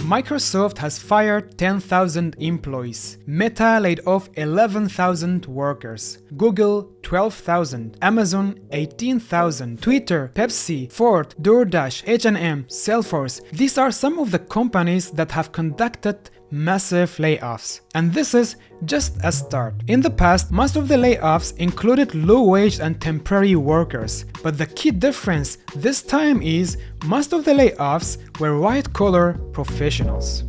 Microsoft has fired 10,000 employees. Meta laid off 11,000 workers. Google 12,000. Amazon 18,000. Twitter, Pepsi, Ford, DoorDash, H&M, Salesforce. These are some of the companies that have conducted massive layoffs. And this is just a start. In the past, most of the layoffs included low-wage and temporary workers. But the key difference this time is most of the layoffs were white-collar professionals.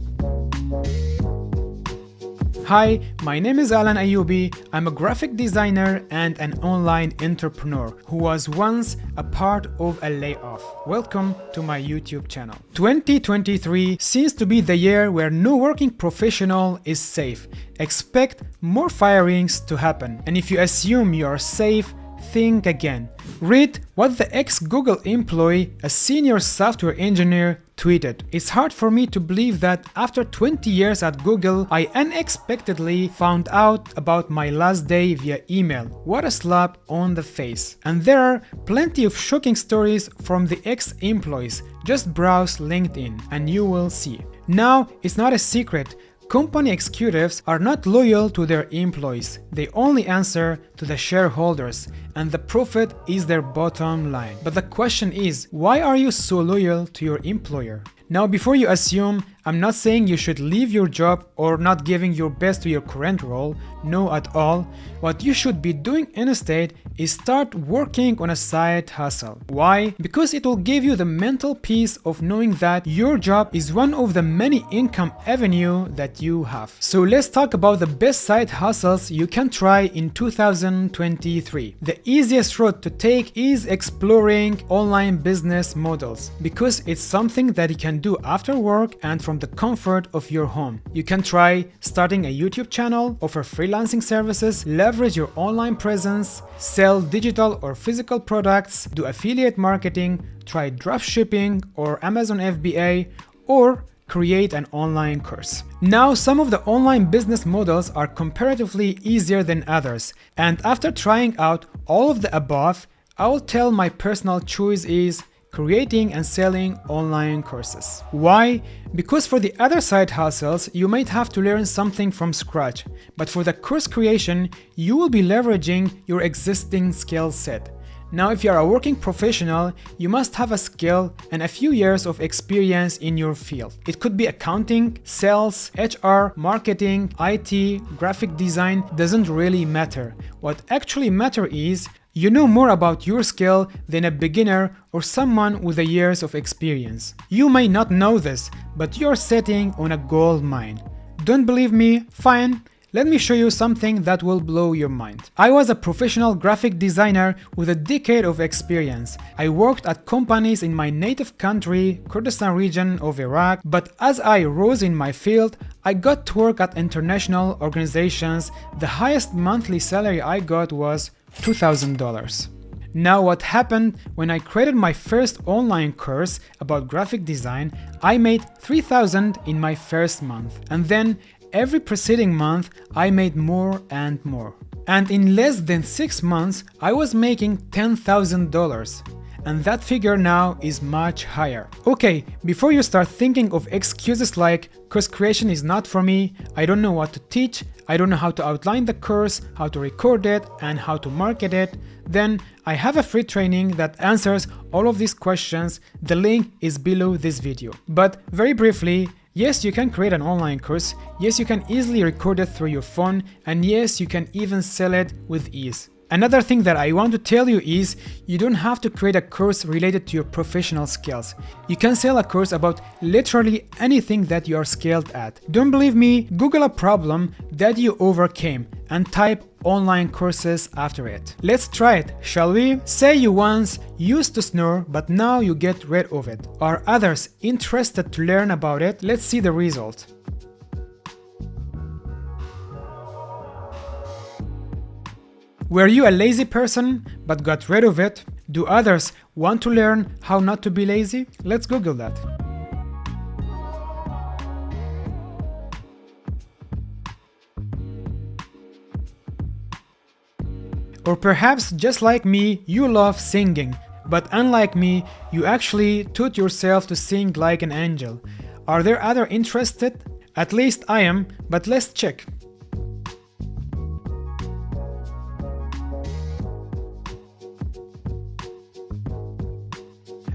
Hi, my name is Alan Ayubi. I'm a graphic designer and an online entrepreneur who was once a part of a layoff. Welcome to my YouTube channel. 2023 seems to be the year where no working professional is safe. Expect more firings to happen. And if you assume you are safe, think again. Read what the ex-Google employee, a senior software engineer, tweeted. It's hard for me to believe that after 20 years at Google, I unexpectedly found out about my last day via email. What a slap on the face. And there are plenty of shocking stories from the ex-employees. Just browse LinkedIn and you will see. Now, it's not a secret. Company executives are not loyal to their employees. They only answer to the shareholders, and the profit is their bottom line. But the question is, why are you so loyal to your employer? Now, before you assume, I'm not saying you should leave your job or not giving your best to your current role, no at all. What you should be doing instead is start working on a side hustle. Why? Because it will give you the mental peace of knowing that your job is one of the many income avenues that you have. So let's talk about the best side hustles you can try in 2023. The easiest route to take is exploring online business models because it's something that you can do after work and from the comfort of your home. You can try starting a YouTube channel, offer freelancing services, leverage your online presence, sell digital or physical products, do affiliate marketing, try dropshipping or Amazon FBA, or create an online course. Now, some of the online business models are comparatively easier than others, and after trying out all of the above, I will tell my personal choice is creating and selling online courses. Why? Because for the other side hustles, you might have to learn something from scratch, but for the course creation, you will be leveraging your existing skill set. Now, if you are a working professional, you must have a skill and a few years of experience in your field. It could be accounting, sales, HR, marketing, IT, graphic design, doesn't really matter. What actually matters is you know more about your skill than a beginner or someone with years of experience. You may not know this, but you're sitting on a gold mine. Don't believe me? Fine. Let me show you something that will blow your mind. I was a professional graphic designer with a decade of experience. I worked at companies in my native country, Kurdistan region of Iraq, but as I rose in my field, I got to work at international organizations. The highest monthly salary I got was $2,000. Now, what happened when I created my first online course about graphic design, I made $3,000 in my first month, and then every preceding month I made more and more. And in less than 6 months, I was making $10,000. And that figure now is much higher. Okay, before you start thinking of excuses like course creation is not for me, I don't know what to teach, I don't know how to outline the course, how to record it, and how to market it, then I have a free training that answers all of these questions. The link is below this video. But very briefly, yes, you can create an online course, yes, you can easily record it through your phone, and yes, you can even sell it with ease. Another thing that I want to tell you is you don't have to create a course related to your professional skills. You can sell a course about literally anything that you are skilled at. Don't believe me? Google a problem that you overcame and type online courses after it. Let's try it, shall we? Say you once used to snore, but now you get rid of it. Are others interested to learn about it? Let's see the result. Were you a lazy person but got rid of it? Do others want to learn how not to be lazy? Let's Google that. Or perhaps just like me, you love singing, but unlike me, you actually taught yourself to sing like an angel. Are there others interested? At least I am, but let's check.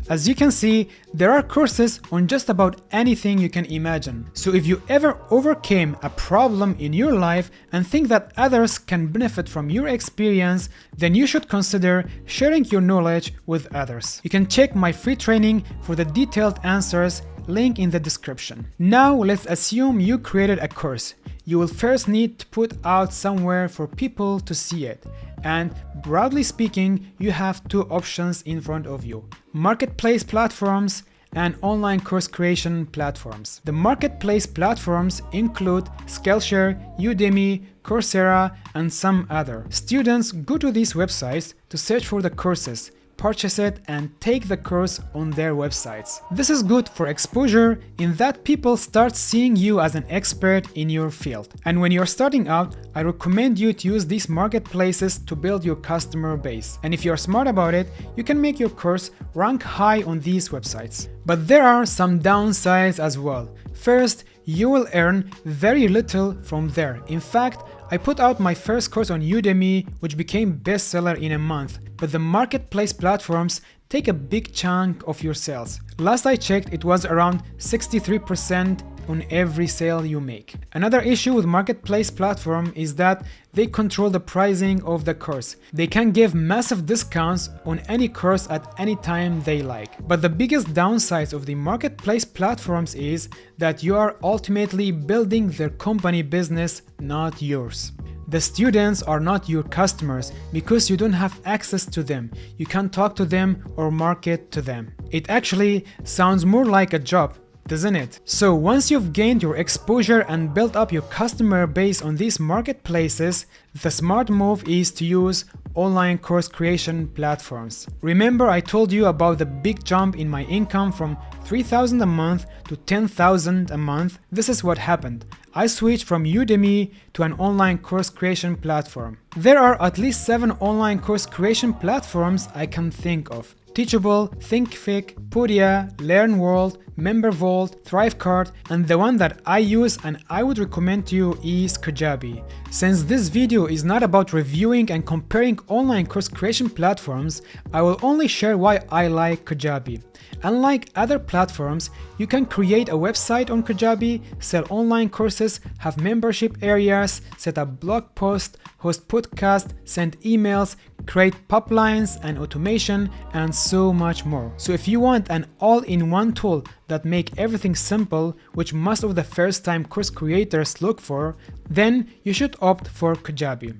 As you can see, there are courses on just about anything you can imagine. So if you ever overcame a problem in your life and think that others can benefit from your experience, then you should consider sharing your knowledge with others. You can check my free training for the detailed answers, link in the description. Now let's assume you created a course. You will first need to put out somewhere for people to see it. And broadly speaking, you have two options in front of you: marketplace platforms and online course creation platforms. The marketplace platforms include Skillshare, Udemy, Coursera, and some other. Students go to these websites to search for the courses, purchase it, and take the course on their websites. This is good for exposure in that people start seeing you as an expert in your field. And when you're starting out, I recommend you to use these marketplaces to build your customer base. And if you're smart about it, you can make your course rank high on these websites. But there are some downsides as well. First, you will earn very little from there. In fact, I put out my first course on Udemy, which became bestseller in a month, but the marketplace platforms take a big chunk of your sales. Last I checked, it was around 63% on every sale you make. Another issue with marketplace platform is that they control the pricing of the course. They can give massive discounts on any course at any time they like. But the biggest downside of the marketplace platforms is that you are ultimately building their company business, not yours. The students are not your customers because you don't have access to them. You can't talk to them or market to them. It actually sounds more like a job, doesn't it? So once you've gained your exposure and built up your customer base on these marketplaces, the smart move is to use online course creation platforms. Remember I told you about the big jump in my income from $3,000 a month to $10,000 a month? This is what happened. I switched from Udemy to an online course creation platform. There are at least 7 online course creation platforms I can think of: Teachable, Thinkific, Podia, LearnWorld, MemberVault, Thrivecart, and the one that I use and I would recommend to you is Kajabi. Since this video is not about reviewing and comparing online course creation platforms, I will only share why I like Kajabi. Unlike other platforms, you can create a website on Kajabi, sell online courses, have membership areas, set up blog posts, host podcasts, send emails, create pipelines and automation, and so much more. So if you want an all-in-one tool that make everything simple, which most of the first-time course creators look for, then you should opt for Kajabi.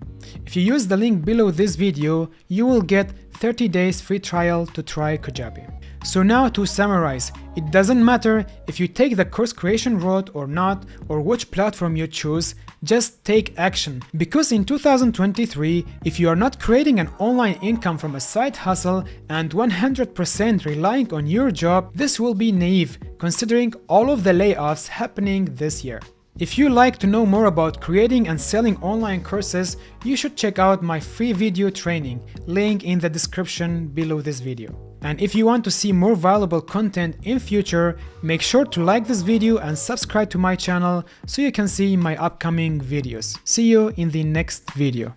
If you use the link below this video, you will get 30 days free trial to try Kajabi. So now to summarize, it doesn't matter if you take the course creation route or not, or which platform you choose, just take action. Because in 2023, if you are not creating an online income from a side hustle and 100% relying on your job, this will be naive considering all of the layoffs happening this year. If you like to know more about creating and selling online courses, you should check out my free video training, link in the description below this video. And if you want to see more valuable content in future, make sure to like this video and subscribe to my channel so you can see my upcoming videos. See you in the next video.